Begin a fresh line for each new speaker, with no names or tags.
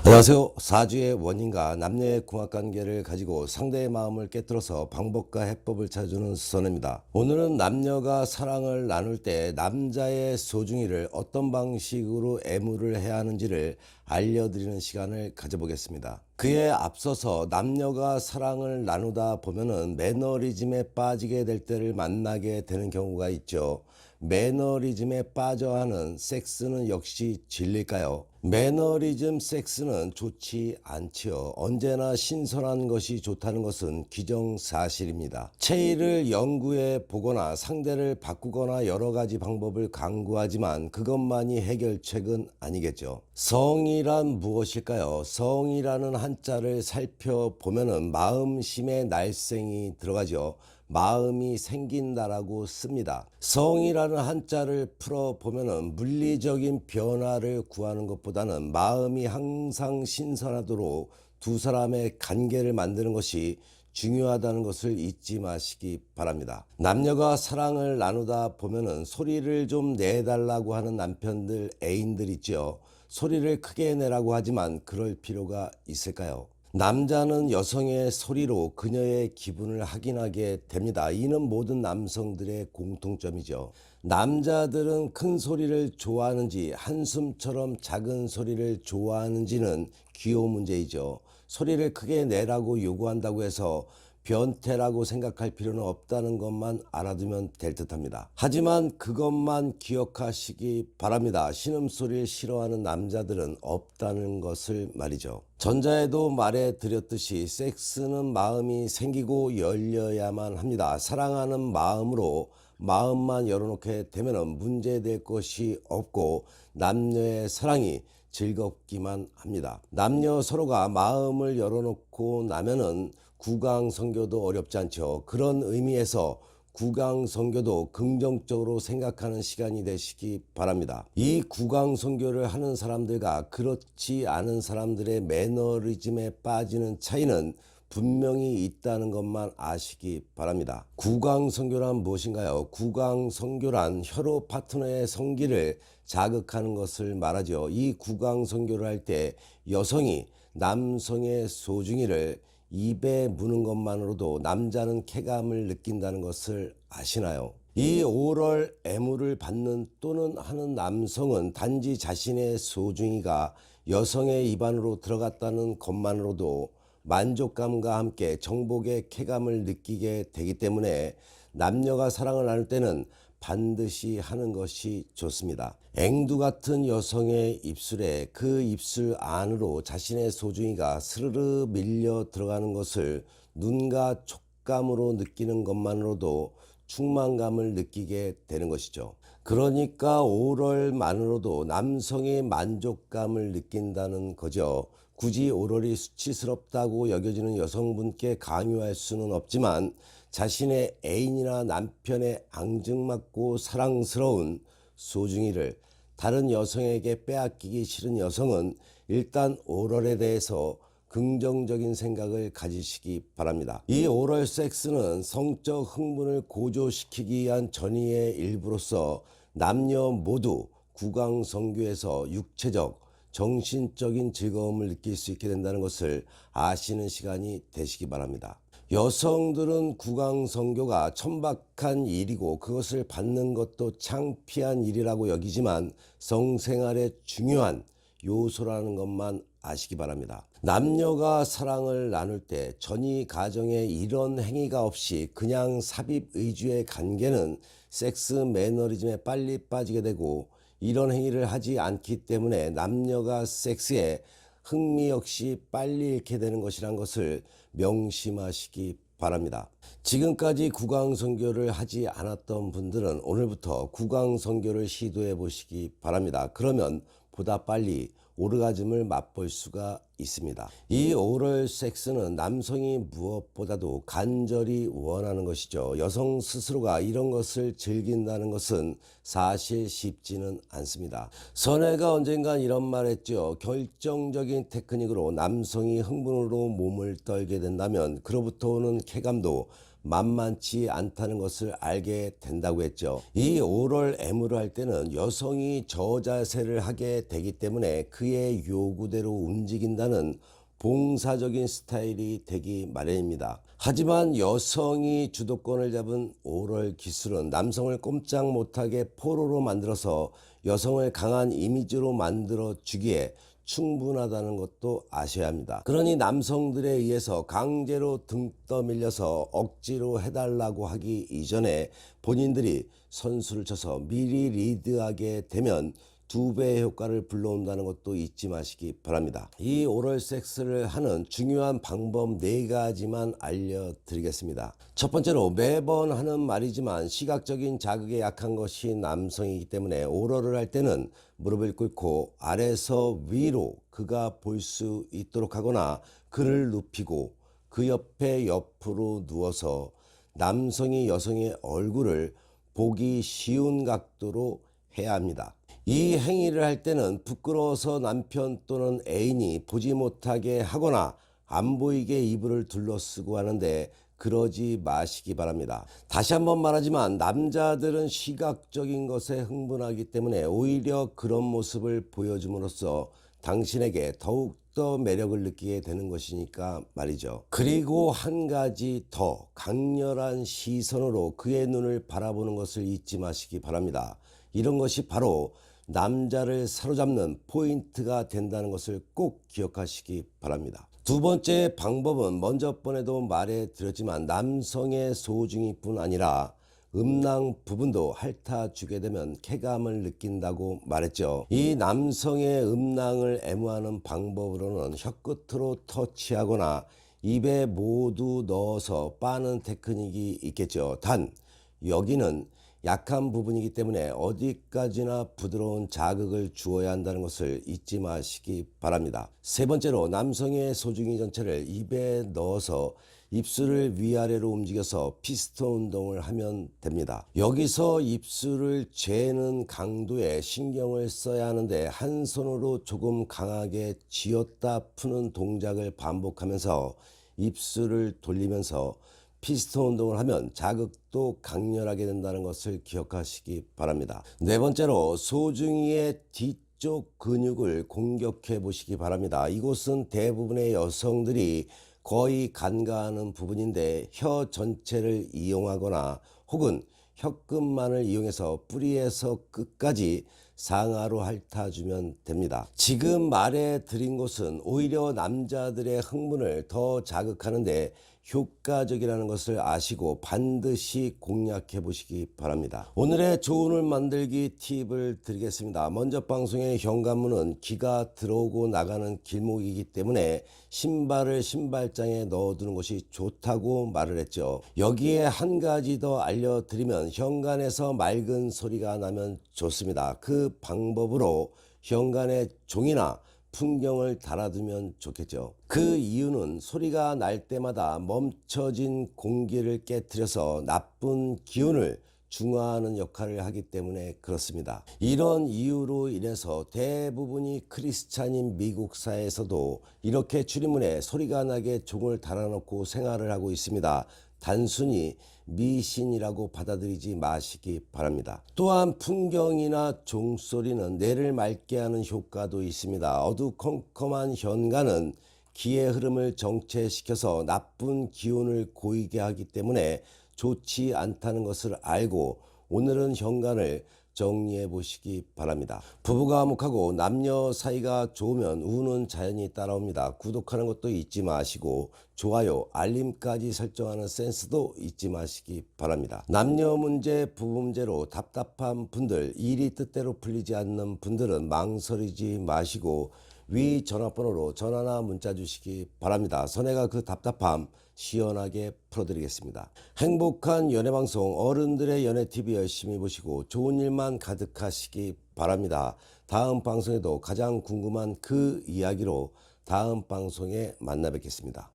안녕하세요. 사주의 원인과 남녀의 궁합관계를 가지고 상대의 마음을 깨뜨려서 방법과 해법을 찾아주는 수선입니다. 오늘은 남녀가 사랑을 나눌 때 남자의 소중이를 어떤 방식으로 애무를 해야 하는지를 알려드리는 시간을 가져보겠습니다. 그에 앞서서 남녀가 사랑을 나누다 보면은 매너리즘에 빠지게 될 때를 만나게 되는 경우가 있죠. 매너리즘에 빠져하는 섹스는 역시 진리일까요? 매너리즘 섹스는 좋지 않지요. 언제나 신선한 것이 좋다는 것은 기정사실입니다. 체의를 연구해 보거나 상대를 바꾸거나 여러 가지 방법을 강구하지만 그것만이 해결책은 아니겠죠. 성이란 무엇일까요? 성이라는 한자를 살펴보면은 마음심에 날생이 들어가죠. 마음이 생긴다라고 씁니다. 성이라는 한자를 풀어보면은 물리적인 변화를 구하는 것보다는 마음이 항상 신선하도록 두 사람의 관계를 만드는 것이 중요하다는 것을 잊지 마시기 바랍니다. 남녀가 사랑을 나누다 보면은 소리를 좀 내달라고 하는 남편들, 애인들 있죠. 소리를 크게 내라고 하지만 그럴 필요가 있을까요? 남자는 여성의 소리로 그녀의 기분을 확인하게 됩니다. 이는 모든 남성들의 공통점이죠. 남자들은 큰 소리를 좋아하는지 한숨처럼 작은 소리를 좋아하는지는 귀호 문제이죠. 소리를 크게 내라고 요구한다고 해서 변태라고 생각할 필요는 없다는 것만 알아두면 될 듯합니다. 하지만 그것만 기억하시기 바랍니다. 신음소리를 싫어하는 남자들은 없다는 것을 말이죠. 전자에도 말해드렸듯이 섹스는 마음이 생기고 열려야만 합니다. 사랑하는 마음으로 마음만 열어놓게 되면 문제될 것이 없고 남녀의 사랑이 즐겁기만 합니다. 남녀 서로가 마음을 열어놓고 나면은 구강성교도 어렵지 않죠. 그런 의미에서 구강성교도 긍정적으로 생각하는 시간이 되시기 바랍니다. 이 구강성교를 하는 사람들과 그렇지 않은 사람들의 매너리즘에 빠지는 차이는 분명히 있다는 것만 아시기 바랍니다. 구강성교란 무엇인가요? 구강성교란 혈호 파트너의 성기를 자극하는 것을 말하죠. 이 구강성교를 할 때 여성이 남성의 소중이를 입에 무는 것만으로도 남자는 쾌감을 느낀다는 것을 아시나요? 이 오럴 애무를 받는 또는 하는 남성은 단지 자신의 소중이가 여성의 입안으로 들어갔다는 것만으로도 만족감과 함께 정복의 쾌감을 느끼게 되기 때문에 남녀가 사랑을 나눌 때는 반드시 하는 것이 좋습니다. 앵두 같은 여성의 입술에 그 입술 안으로 자신의 소중이가 스르르 밀려 들어가는 것을 눈과 촉감으로 느끼는 것만으로도 충만감을 느끼게 되는 것이죠. 그러니까 오럴만으로도 남성의 만족감을 느낀다는 거죠. 굳이 오럴이 수치스럽다고 여겨지는 여성분께 강요할 수는 없지만 자신의 애인이나 남편의 앙증맞고 사랑스러운 소중이를 다른 여성에게 빼앗기기 싫은 여성은 일단 오럴에 대해서 긍정적인 생각을 가지시기 바랍니다. 이 오럴 섹스는 성적 흥분을 고조시키기 위한 전의의 일부로서 남녀 모두 구강성교에서 육체적, 정신적인 즐거움을 느낄 수 있게 된다는 것을 아시는 시간이 되시기 바랍니다. 여성들은 구강성교가 천박한 일이고 그것을 받는 것도 창피한 일이라고 여기지만 성생활의 중요한 요소라는 것만 아시기 바랍니다. 남녀가 사랑을 나눌 때 전이 가정에 이런 행위가 없이 그냥 삽입 위주의 관계는 섹스 매너리즘에 빨리 빠지게 되고 이런 행위를 하지 않기 때문에 남녀가 섹스에 흥미 역시 빨리 잃게 되는 것이란 것을 명심하시기 바랍니다. 지금까지 구강성교를 하지 않았던 분들은 오늘부터 구강성교를 시도해 보시기 바랍니다. 그러면 보다 빨리 오르가즘을 맛볼 수가 있습니다. 이 오럴 섹스는 남성이 무엇보다도 간절히 원하는 것이죠. 여성 스스로가 이런 것을 즐긴다는 것은 사실 쉽지는 않습니다. 선혜가 언젠간 이런 말 했죠. 결정적인 테크닉으로 남성이 흥분으로 몸을 떨게 된다면 그로부터 오는 쾌감도 만만치 않다는 것을 알게 된다고 했죠. 이 오럴 M을 할 때는 여성이 저자세를 하게 되기 때문에 그의 요구대로 움직인다는 봉사적인 스타일이 되기 마련입니다. 하지만 여성이 주도권을 잡은 오럴 기술은 남성을 꼼짝 못하게 포로로 만들어서 여성을 강한 이미지로 만들어 주기에 충분하다는 것도 아셔야 합니다. 그러니 남성들에 의해서 강제로 등 떠밀려서 억지로 해달라고 하기 이전에 본인들이 선수를 쳐서 미리 리드하게 되면 2배의 효과를 불러온다는 것도 잊지 마시기 바랍니다. 이 오럴 섹스를 하는 중요한 방법 4가지만 알려드리겠습니다. 첫 번째로, 매번 하는 말이지만 시각적인 자극에 약한 것이 남성이기 때문에 오럴을 할 때는 무릎을 꿇고 아래서 위로 그가 볼 수 있도록 하거나 그를 눕히고 그 옆에 옆으로 누워서 남성이 여성의 얼굴을 보기 쉬운 각도로 해야 합니다. 이 행위를 할 때는 부끄러워서 남편 또는 애인이 보지 못하게 하거나 안 보이게 이불을 둘러쓰고 하는데 그러지 마시기 바랍니다. 다시 한번 말하지만 남자들은 시각적인 것에 흥분하기 때문에 오히려 그런 모습을 보여줌으로써 당신에게 더욱더 매력을 느끼게 되는 것이니까 말이죠. 그리고 한 가지 더, 강렬한 시선으로 그의 눈을 바라보는 것을 잊지 마시기 바랍니다. 이런 것이 바로 남자를 사로잡는 포인트가 된다는 것을 꼭 기억하시기 바랍니다. 두 번째 방법은 먼저 번에도 말해드렸지만 남성의 소중이뿐 아니라 음낭 부분도 핥아주게 되면 쾌감을 느낀다고 말했죠. 이 남성의 음낭을 애무하는 방법으로는 혀끝으로 터치하거나 입에 모두 넣어서 빠는 테크닉이 있겠죠. 단 여기는 약한 부분이기 때문에 어디까지나 부드러운 자극을 주어야 한다는 것을 잊지 마시기 바랍니다. 세 번째로, 남성의 소중이 전체를 입에 넣어서 입술을 위아래로 움직여서 피스톤 운동을 하면 됩니다. 여기서 입술을 죄는 강도에 신경을 써야 하는데 한 손으로 조금 강하게 쥐었다 푸는 동작을 반복하면서 입술을 돌리면서 피스톤 운동을 하면 자극도 강렬하게 된다는 것을 기억하시기 바랍니다. 네 번째로, 소중이의 뒤쪽 근육을 공격해 보시기 바랍니다. 이곳은 대부분의 여성들이 거의 간과하는 부분인데 혀 전체를 이용하거나 혹은 혀끝만을 이용해서 뿌리에서 끝까지 상하로 핥아주면 됩니다. 지금 말해드린 곳은 오히려 남자들의 흥분을 더 자극하는데 효과적이라는 것을 아시고 반드시 공략해 보시기 바랍니다. 오늘의 조언을 만들기 팁을 드리겠습니다. 먼저 방송의 현관문은 기가 들어오고 나가는 길목이기 때문에 신발을 신발장에 넣어두는 것이 좋다고 말을 했죠. 여기에 한 가지 더 알려드리면 현관에서 맑은 소리가 나면 좋습니다. 그 방법으로 현관에 종이나 풍경을 달아두면 좋겠죠. 그 이유는 소리가 날 때마다 멈춰진 공기를 깨트려서 나쁜 기운을 중화하는 역할을 하기 때문에 그렇습니다. 이런 이유로 인해서 대부분이 크리스찬인 미국 사회에서도 이렇게 출입문에 소리가 나게 종을 달아놓고 생활을 하고 있습니다. 단순히 미신이라고 받아들이지 마시기 바랍니다. 또한 풍경이나 종소리는 뇌를 맑게 하는 효과도 있습니다. 어두컴컴한 현관은 기의 흐름을 정체시켜서 나쁜 기운을 고이게 하기 때문에 좋지 않다는 것을 알고 오늘은 현관을 정리해 보시기 바랍니다. 부부가 화목하고 남녀 사이가 좋으면 우는 자연히 따라옵니다. 구독하는 것도 잊지 마시고 좋아요, 알림까지 설정하는 센스도 잊지 마시기 바랍니다. 남녀 문제, 부부 문제로 답답한 분들, 일이 뜻대로 풀리지 않는 분들은 망설이지 마시고 위 전화번호로 전화나 문자 주시기 바랍니다. 선혜가 그 답답함 시원하게 풀어드리겠습니다. 행복한 연애방송 어른들의 연애TV 열심히 보시고 좋은 일만 가득하시기 바랍니다. 다음 방송에도 가장 궁금한 그 이야기로 다음 방송에 만나 뵙겠습니다.